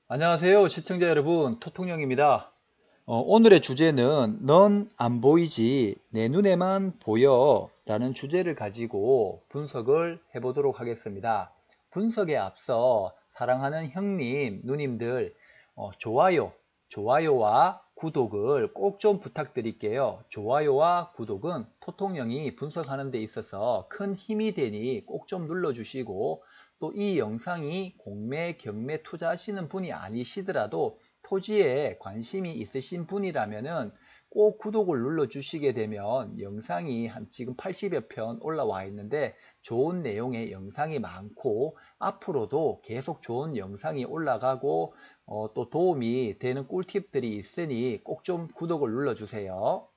안녕하세요 시청자 여러분, 토통령입니다. 오늘의 주제는 넌 안 보이지 내 눈에만 보여 라는 주제를 가지고 분석을 해보도록 하겠습니다. 분석에 앞서 사랑하는 형님 누님들, 좋아요와 구독을 꼭 좀 부탁드릴게요. 좋아요와 구독은 토통령이 분석하는 데 있어서 큰 힘이 되니 꼭 좀 눌러주시고, 또 이 영상이 공매, 경매 투자하시는 분이 아니시더라도 토지에 관심이 있으신 분이라면은 꼭 구독을 눌러 주시게 되면 영상이 지금 80여 편 올라와 있는데 좋은 내용의 영상이 많고, 앞으로도 계속 좋은 영상이 올라가고 또 도움이 되는 꿀팁들이 있으니 꼭 좀 구독을 눌러 주세요.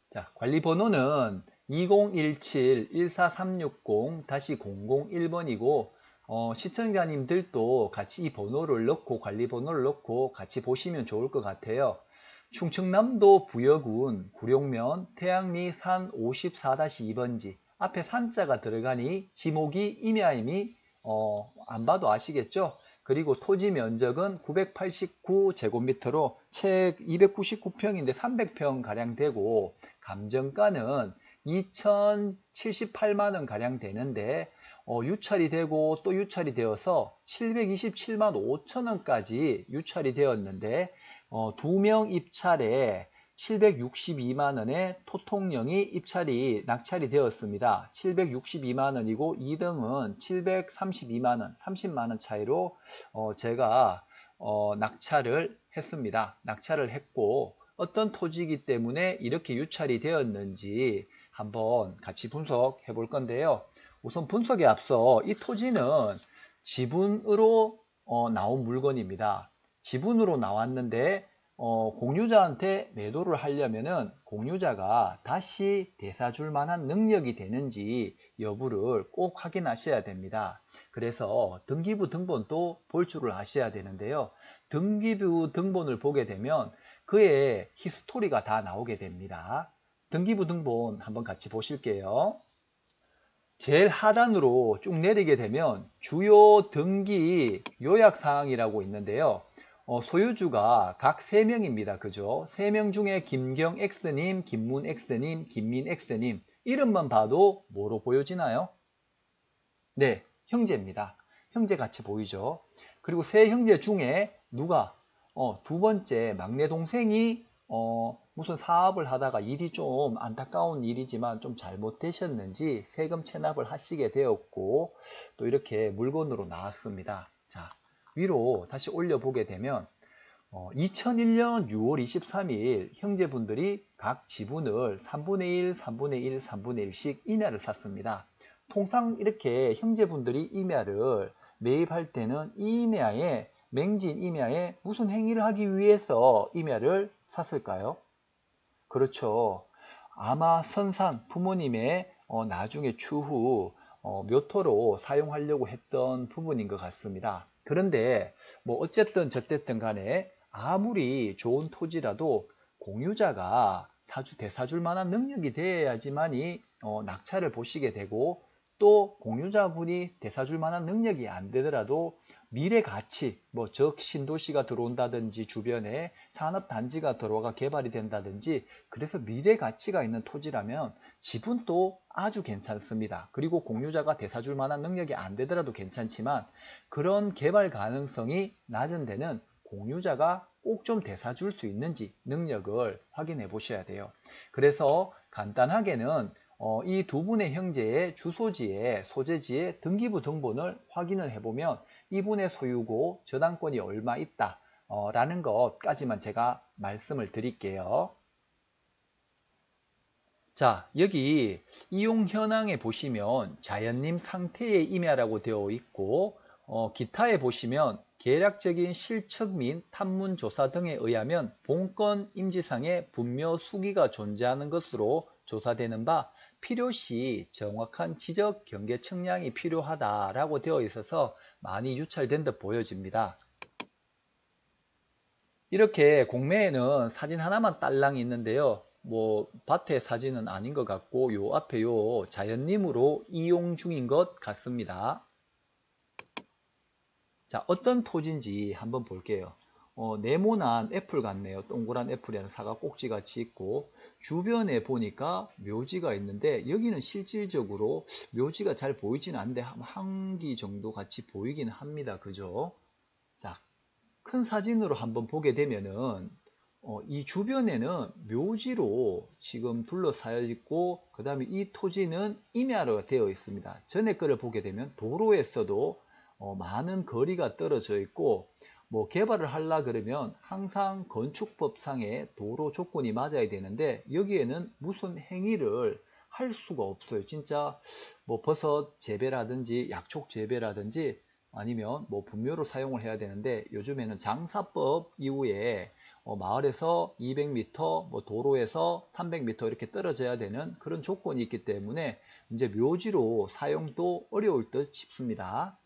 자, 관리 번호는 2017-14360-001번이고, 시청자님들도 같이 이 번호를 넣고 관리 번호를 넣고 같이 보시면 좋을 것 같아요. 충청남도 부여군 구룡면 태양리 산 54-2번지 앞에 산자가 들어가니 지목이 임야임이 안 봐도 아시겠죠? 그리고 토지 면적은 989제곱미터로 채 299평인데 300평 가량 되고, 감정가는 2,078만원 가량 되는데 유찰이 되고 또 유찰이 되어서 727만 5천원까지 유찰이 되었는데, 2명 입찰에 762만원의 토통령이 입찰이 낙찰이 되었습니다. 762만원이고 2등은 732만원, 30만원 차이로 제가 낙찰을 했습니다. 낙찰을 했고, 어떤 토지이기 때문에 이렇게 유찰이 되었는지 한번 같이 분석해 볼 건데요. 우선 분석에 앞서 이 토지는 지분으로 나온 물건입니다. 지분으로 나왔는데 공유자한테 매도를 하려면은 공유자가 다시 대사줄 만한 능력이 되는지 여부를 꼭 확인하셔야 됩니다. 그래서 등기부 등본도 볼 줄을 아셔야 되는데요. 등기부 등본을 보게 되면 그의 히스토리가 다 나오게 됩니다. 등기부 등본 한번 같이 보실게요. 제일 하단으로 쭉 내리게 되면 주요 등기 요약사항이라고 있는데요. 소유주가 각 3명입니다. 그죠? 3명 중에 김경 X님, 김문 X님, 김민 X님, 이름만 봐도 뭐로 보여지나요? 네, 형제입니다. 형제 같이 보이죠? 그리고 세 형제 중에 누가 두 번째 막내 동생이 무슨 사업을 하다가 일이 좀 안타까운 일이지만 좀 잘못되셨는지 세금 체납을 하시게 되었고, 또 이렇게 물건으로 나왔습니다. 자, 위로 다시 올려보게 되면 2001년 6월 23일 형제분들이 각 지분을 3분의 1, 3분의 1, 3분의 1씩 임야를 샀습니다. 통상 이렇게 형제분들이 임야를 매입할 때는 이 임야에, 맹진 임야에 무슨 행위를 하기 위해서 임야를 샀을까요? 그렇죠. 아마 선산 부모님의 나중에 추후 묘토로 사용하려고 했던 부분인 것 같습니다. 그런데 뭐 어쨌든 저쨌든 간에 아무리 좋은 토지라도 공유자가 대사줄 만한 능력이 되어야지만이 낙찰을 보시게 되고, 또 공유자분이 대사줄 만한 능력이 안 되더라도 미래 가치, 뭐 즉 신도시가 들어온다든지 주변에 산업단지가 들어가 개발이 된다든지, 그래서 미래 가치가 있는 토지라면 지분도 아주 괜찮습니다. 그리고 공유자가 대사줄 만한 능력이 안 되더라도 괜찮지만, 그런 개발 가능성이 낮은 데는 공유자가 꼭 좀 대사줄 수 있는지 능력을 확인해 보셔야 돼요. 그래서 간단하게는 이 두 분의 형제의 주소지에, 소재지에 등기부 등본을 확인을 해보면 이분의 소유고 저당권이 얼마 있다 라는 것까지만 제가 말씀을 드릴게요. 자, 여기 이용 현황에 보시면 자연림 상태의 임야라고 되어 있고, 기타에 보시면 계략적인 실측 및 탐문 조사 등에 의하면 본건 임지상에 분묘 수기가 존재하는 것으로 조사되는 바, 필요시 정확한 지적 경계 측량이 필요하다라고 되어 있어서 많이 유찰된 듯 보여집니다. 이렇게 공매에는 사진 하나만 딸랑 있는데요. 뭐 밭의 사진은 아닌 것 같고, 요 앞에 요 자연림으로 이용 중인 것 같습니다. 자, 어떤 토지인지 한번 볼게요. 네모난 애플 같네요. 동그란 애플이라는 사과 꼭지 같이 있고, 주변에 보니까 묘지가 있는데, 여기는 실질적으로 묘지가 잘 보이진 않는데, 한 기 정도 같이 보이긴 합니다. 그죠? 자, 큰 사진으로 한번 보게 되면은, 이 주변에는 묘지로 지금 둘러싸여 있고, 그 다음에 이 토지는 임야로 되어 있습니다. 전에 거를 보게 되면 도로에서도 많은 거리가 떨어져 있고, 뭐 개발을 하려 그러면 항상 건축법상의 도로 조건이 맞아야 되는데, 여기에는 무슨 행위를 할 수가 없어요. 진짜 뭐 버섯 재배라든지 약초 재배라든지 아니면 뭐 분묘로 사용을 해야 되는데, 요즘에는 장사법 이후에 마을에서 200m, 뭐 도로에서 300m 이렇게 떨어져야 되는 그런 조건이 있기 때문에 이제 묘지로 사용도 어려울 듯 싶습니다.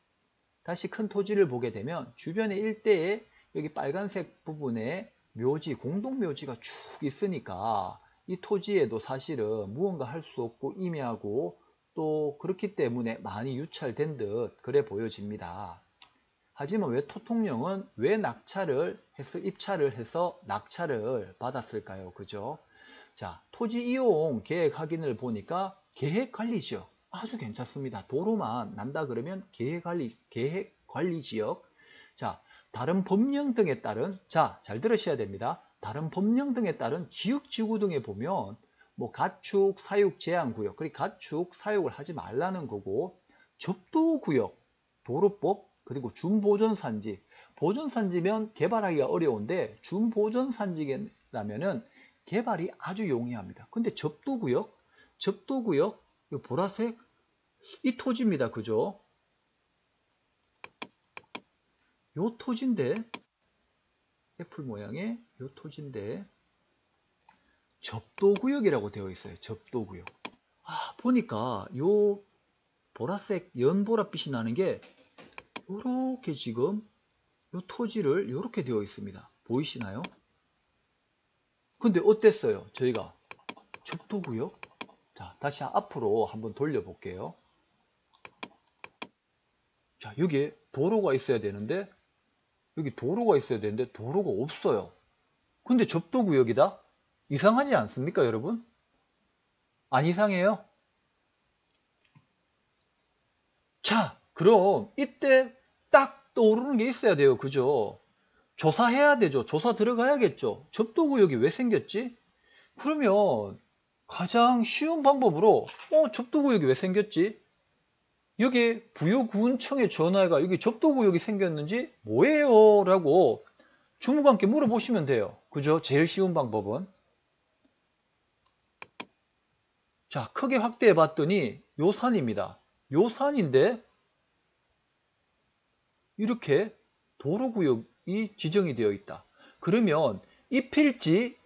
다시 큰 토지를 보게 되면 주변의 일대에 여기 빨간색 부분에 묘지, 공동묘지가 쭉 있으니까 이 토지에도 사실은 무언가 할 수 없고 임야고 또 그렇기 때문에 많이 유찰된 듯 그래 보여집니다. 하지만 왜 토통령은 왜 입찰을 해서 낙찰을 받았을까요? 그죠? 자, 토지 이용 계획 확인을 보니까 계획 관리 지역 아주 괜찮습니다. 도로만 난다 그러면 계획 관리 지역. 자, 다른 법령 등에 따른, 자, 잘 들으셔야 됩니다. 다른 법령 등에 따른 지역지구 등에 보면 뭐 가축 사육 제한 구역, 그리고 가축 사육을 하지 말라는 거고, 접도 구역, 도로법, 그리고 준보존산지. 보존산지면 개발하기가 어려운데 준보존산지라면은 개발이 아주 용이합니다. 근데 접도구역, 이 보라색 이 토지입니다. 그죠? 요 토지인데, 애플 모양의 요 토지인데 접도구역이라고 되어 있어요. 접도구역. 보니까 요 보라색 연보랏빛이 나는 게 요렇게 지금 요 토지를 요렇게 되어 있습니다. 보이시나요? 근데 어땠어요? 저희가 접도구역. 자, 다시 앞으로 한번 돌려볼게요. 자, 여기에 도로가 있어야 되는데, 도로가 없어요. 근데 접도구역이다? 이상하지 않습니까, 여러분? 안 이상해요? 자, 그럼 이때 딱 떠오르는 게 있어야 돼요. 그죠? 조사해야 되죠. 조사 들어가야겠죠. 접도구역이 왜 생겼지? 그러면 가장 쉬운 방법으로 접도구역이 왜 생겼지? 여기 부여구청에 전화해가 여기 접도구역이 생겼는지 뭐예요? 라고 주무관께 물어보시면 돼요. 그죠? 제일 쉬운 방법은. 자, 크게 확대해 봤더니 요 산입니다. 요 산인데 이렇게 도로구역이 지정이 되어 있다. 그러면 입힐지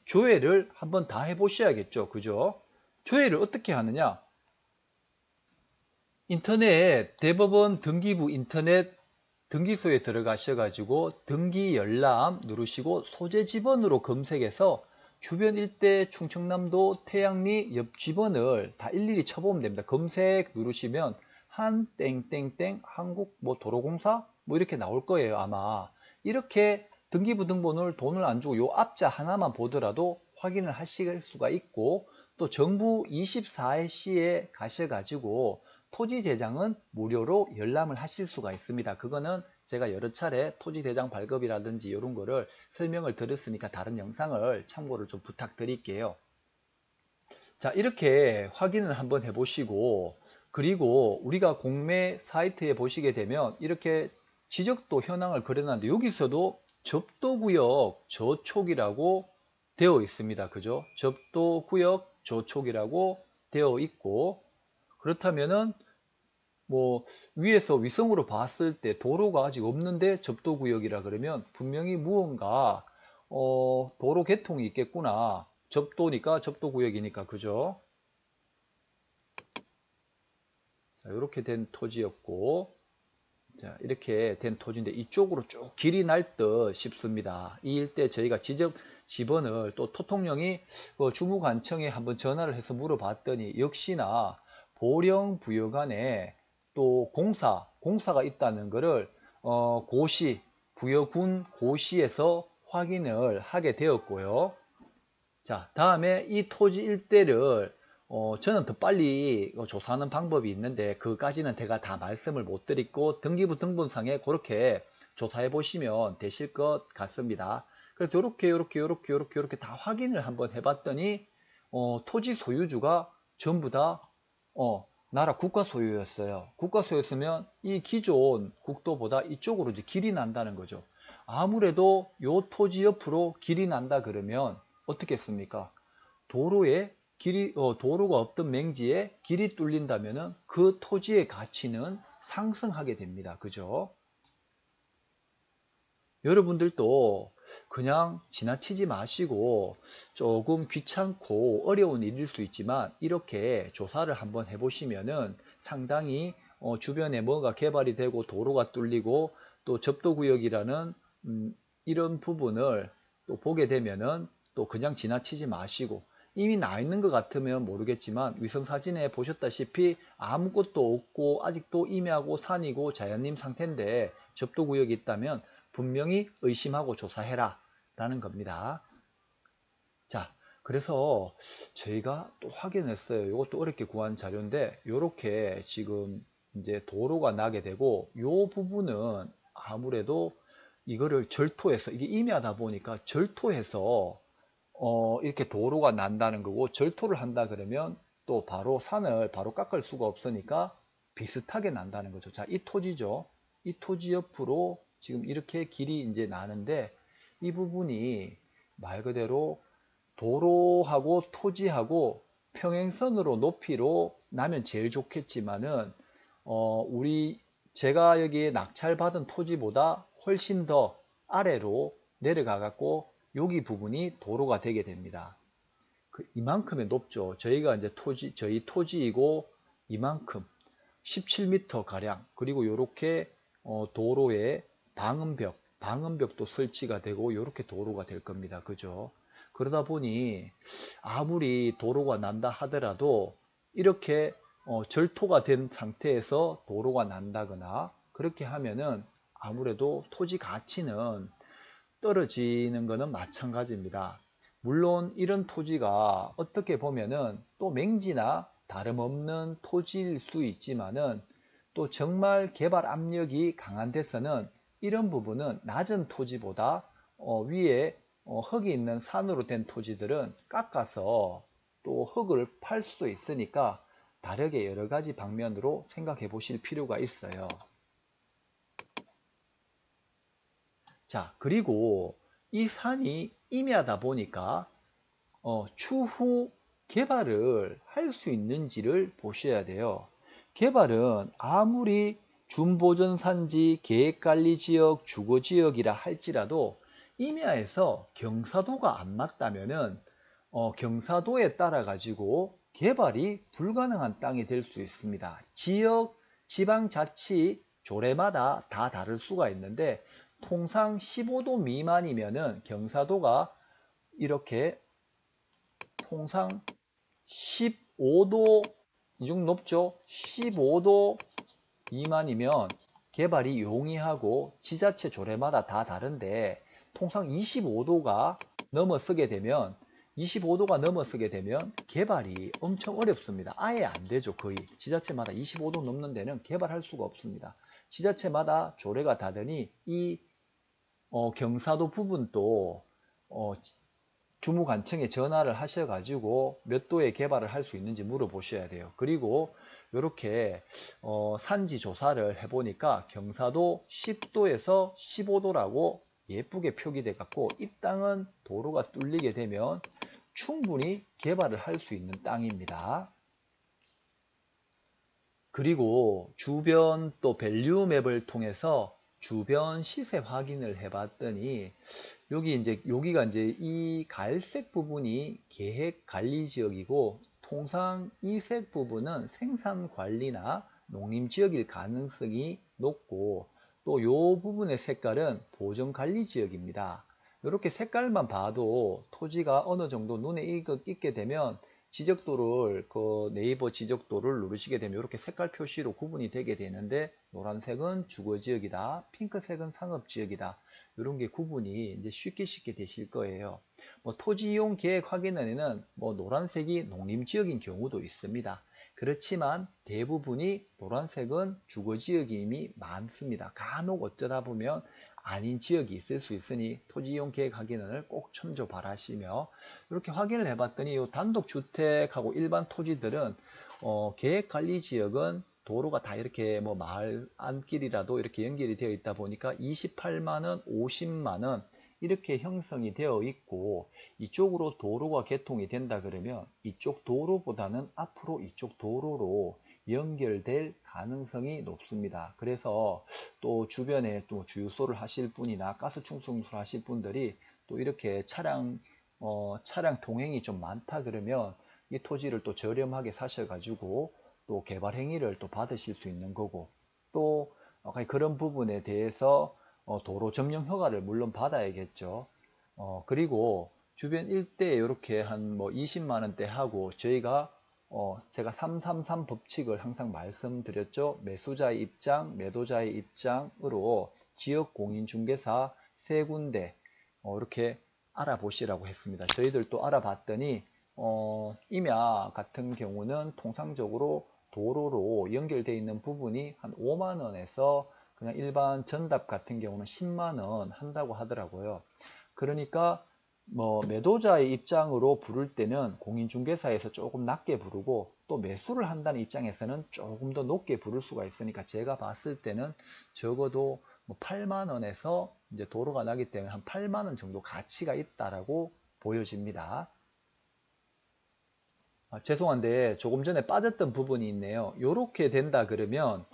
조회를 한번 다 해보셔야겠죠. 그죠? 조회를 어떻게 하느냐? 인터넷 대법원 등기부 인터넷 등기소에 들어가셔가지고 등기 열람 누르시고 소재 지번으로 검색해서 주변 일대 충청남도 태양리 옆 지번을 다 일일이 쳐보면 됩니다. 검색 누르시면 한 땡땡땡 한국 뭐 도로공사 뭐 이렇게 나올 거예요. 아마 이렇게 등기부 등본을 돈을 안 주고 요 앞자 하나만 보더라도 확인을 하실 수가 있고, 또 정부 24시에 가셔가지고 토지대장은 무료로 열람을 하실 수가 있습니다. 그거는 제가 여러 차례 토지대장 발급이라든지 이런 거를 설명을 드렸으니까 다른 영상을 참고를 좀 부탁드릴게요. 자, 이렇게 확인을 한번 해보시고, 그리고 우리가 공매 사이트에 보시게 되면 이렇게 지적도 현황을 그려놨는데 여기서도 접도구역 저촉이라고 되어 있습니다. 그죠? 접도구역 저촉이라고 되어 있고, 그렇다면은 뭐 위에서 위성으로 봤을 때 도로가 아직 없는데 접도구역이라 그러면 분명히 무언가 도로 개통이 있겠구나. 접도니까 접도구역이니까. 그죠? 자, 이렇게 된 토지였고, 자, 이렇게 된 토지인데 이쪽으로 쭉 길이 날 듯 싶습니다. 이 일대 저희가 지번을 또 토통령이 주무관청에 한번 전화를 해서 물어봤더니 역시나 보령 부여간에 또 공사가 있다는 것을 부여군 고시에서 확인을 하게 되었고요. 자, 다음에 이 토지 일대를 저는 더 빨리 조사하는 방법이 있는데 그까지는 제가 다 말씀을 못 드리고 등기부 등본상에 그렇게 조사해 보시면 되실 것 같습니다. 그래서 이렇게 다 확인을 한번 해봤더니 토지 소유주가 전부 다 나라 국가 소유였어요. 국가 소유였으면 이 기존 국도보다 이쪽으로 이제 길이 난다는 거죠. 아무래도 요 토지 옆으로 길이 난다 그러면 어떻게 했습니까? 도로가 없던 맹지에 길이 뚫린다면은 그 토지의 가치는 상승하게 됩니다. 그죠? 여러분들도 그냥 지나치지 마시고 조금 귀찮고 어려운 일일 수 있지만 이렇게 조사를 한번 해보시면은 상당히 주변에 뭐가 개발이 되고 도로가 뚫리고 또 접도구역이라는 이런 부분을 또 보게 되면은 또 그냥 지나치지 마시고 이미 나 있는 것 같으면 모르겠지만 위성사진에 보셨다시피 아무것도 없고 아직도 임야고 산이고 자연림 상태인데 접도구역이 있다면 분명히 의심하고 조사해라 라는 겁니다. 자, 그래서 저희가 또 확인했어요. 이것도 어렵게 구한 자료인데 이렇게 지금 이제 도로가 나게 되고 이 부분은 아무래도 이거를 절토해서 이게 임야다 보니까 절토해서 이렇게 도로가 난다는 거고 절토를 한다 그러면 또 바로 산을 바로 깎을 수가 없으니까 비슷하게 난다는 거죠. 자, 이 토지죠. 이 토지 옆으로 지금 이렇게 길이 이제 나는데 이 부분이 말 그대로 도로하고 토지하고 평행선으로 높이로 나면 제일 좋겠지만은 제가 여기에 낙찰받은 토지보다 훨씬 더 아래로 내려가 갖고 여기 부분이 도로가 되게 됩니다. 이만큼의 높죠. 저희가 이제 저희 토지이고 이만큼 17m 가량 그리고 이렇게 도로에 방음벽도 설치가 되고 이렇게 도로가 될 겁니다. 그죠? 그러다 보니 아무리 도로가 난다 하더라도 이렇게 절토가 된 상태에서 도로가 난다거나 그렇게 하면은 아무래도 토지 가치는 떨어지는 것은 마찬가지입니다. 물론 이런 토지가 어떻게 보면은 또 맹지나 다름없는 토지일 수 있지만은 또 정말 개발 압력이 강한 데서는 이런 부분은 낮은 토지보다 위에 흙이 있는 산으로 된 토지들은 깎아서 또 흙을 팔 수도 있으니까 다르게 여러 가지 방면으로 생각해 보실 필요가 있어요. 자, 그리고 이 산이 임야다 보니까 추후 개발을 할 수 있는지를 보셔야 돼요. 개발은 아무리 준보전산지, 계획관리지역, 주거지역이라 할지라도 임야에서 경사도가 안 맞다면은 경사도에 따라 가지고 개발이 불가능한 땅이 될 수 있습니다. 지역, 지방자치, 조례마다 다 다를 수가 있는데 통상 15도 미만이면은 경사도가 이렇게 통상 15도 이 정도 높죠. 15도 미만이면 개발이 용이하고 지자체 조례마다 다 다른데 통상 25도가 넘어서게 되면 개발이 엄청 어렵습니다. 아예 안 되죠. 거의 지자체마다 25도 넘는 데는 개발할 수가 없습니다. 지자체마다 조례가 다르니 이 경사도 부분도 주무관청에 전화를 하셔가지고 몇 도에 개발을 할 수 있는지 물어보셔야 돼요. 그리고 이렇게 산지 조사를 해보니까 경사도 10도에서 15도라고 예쁘게 표기돼 갖고 이 땅은 도로가 뚫리게 되면 충분히 개발을 할 수 있는 땅입니다. 그리고 주변 또 밸류맵을 통해서 주변 시세 확인을 해봤더니 여기가 이제 이 갈색 부분이 계획 관리 지역이고 통상 이 색 부분은 생산 관리나 농림 지역일 가능성이 높고 또 이 부분의 색깔은 보전 관리 지역입니다. 이렇게 색깔만 봐도 토지가 어느 정도 눈에 익게 되면 지적도를 그 네이버 지적도를 누르시게 되면 이렇게 색깔 표시로 구분이 되게 되는데 노란색은 주거지역이다, 핑크색은 상업지역이다. 이런 게 구분이 이제 쉽게 되실 거예요. 뭐 토지 이용 계획 확인원에는 뭐 노란색이 농림지역인 경우도 있습니다. 그렇지만 대부분이 노란색은 주거지역임이 많습니다. 간혹 어쩌다 보면 아닌 지역이 있을 수 있으니 토지 이용 계획 확인을 꼭 참조 바라시며 이렇게 확인을 해봤더니 이 단독주택하고 일반 토지들은 계획관리지역은 도로가 다 이렇게 뭐 마을 안길이라도 이렇게 연결이 되어 있다 보니까 28만원, 50만원 이렇게 형성이 되어 있고 이쪽으로 도로가 개통이 된다 그러면 이쪽 도로보다는 앞으로 이쪽 도로로 연결될 가능성이 높습니다. 그래서 또 주변에 또 주유소를 하실 분이나 가스 충전소를 하실 분들이 또 이렇게 차량 동행이 좀 많다 그러면 이 토지를 또 저렴하게 사셔가지고 또 개발 행위를 또 받으실 수 있는 거고 또 그런 부분에 대해서 도로 점령 허가를 물론 받아야겠죠. 그리고 주변 일대에 이렇게 한 뭐 20만 원대 하고 저희가 제가 333 법칙을 항상 말씀드렸죠. 매수자의 입장, 매도자의 입장으로 지역 공인중개사 세 군데 이렇게 알아보시라고 했습니다. 저희들도 알아봤더니 임야 같은 경우는 통상적으로 도로로 연결되어 있는 부분이 한 5만 원에서 그냥 일반 전답 같은 경우는 10만 원 한다고 하더라고요. 그러니까 뭐 매도자의 입장으로 부를 때는 공인중개사에서 조금 낮게 부르고 또 매수를 한다는 입장에서는 조금 더 높게 부를 수가 있으니까 제가 봤을 때는 적어도 뭐 8만 원에서 이제 도로가 나기 때문에 한 8만 원 정도 가치가 있다라고 보여집니다. 죄송한데 조금 전에 빠졌던 부분이 있네요. 요렇게 된다 그러면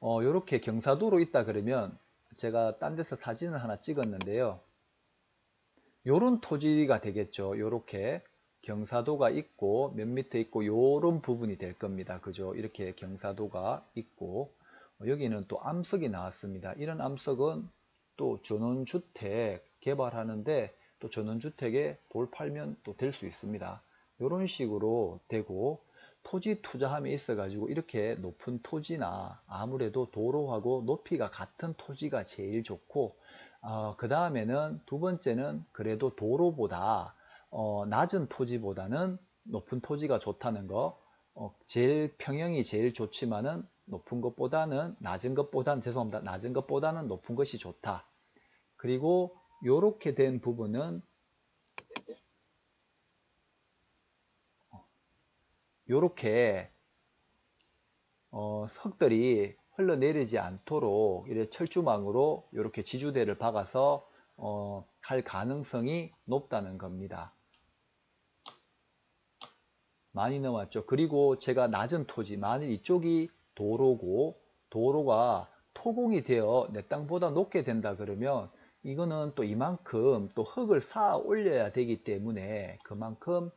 요렇게 경사도로 있다 그러면 제가 딴 데서 사진을 하나 찍었는데요. 요런 토지가 되겠죠. 요렇게 경사도가 있고 몇 미터 있고 요런 부분이 될 겁니다. 그죠? 이렇게 경사도가 있고 여기는 또 암석이 나왔습니다. 이런 암석은 또 전원주택 개발하는데 또 전원주택에 돌 팔면 또 될 수 있습니다. 이런 식으로 되고 토지 투자함이 있어 가지고 이렇게 높은 토지나 아무래도 도로하고 높이가 같은 토지가 제일 좋고 그 다음에는 두 번째는 그래도 도로보다 낮은 토지보다는 높은 토지가 좋다는 거 제일 평형이 제일 좋지만은 높은 것보다는 낮은 것보다는 죄송합니다. 낮은 것보다는 높은 것이 좋다. 그리고 요렇게 된 부분은 요렇게 석들이 흘러내리지 않도록 이렇게 철조망으로 이렇게 지주대를 박아서 할 가능성이 높다는 겁니다. 많이 넘었죠. 그리고 제가 낮은 토지, 만일 이쪽이 도로고 도로가 토공이 되어 내 땅보다 높게 된다 그러면 이거는 또 이만큼 또 흙을 쌓아 올려야 되기 때문에 그만큼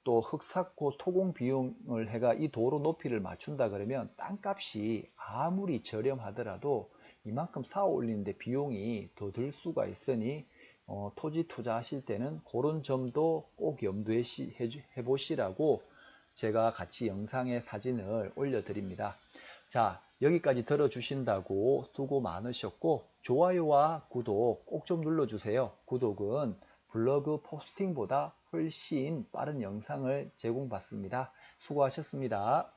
또 흙 쌓고 토공 비용을 해가 이 도로 높이를 맞춘다 그러면 땅값이 아무리 저렴하더라도 이만큼 쌓아 올리는데 비용이 더 들 수가 있으니 토지 투자하실 때는 그런 점도 꼭 염두에 해보시라고 제가 같이 영상의 사진을 올려드립니다. 자, 여기까지 들어주신다고 수고 많으셨고 좋아요와 구독 꼭 좀 눌러주세요. 구독은 블로그 포스팅보다 훨씬 빠른 영상을 제공받습니다. 수고하셨습니다.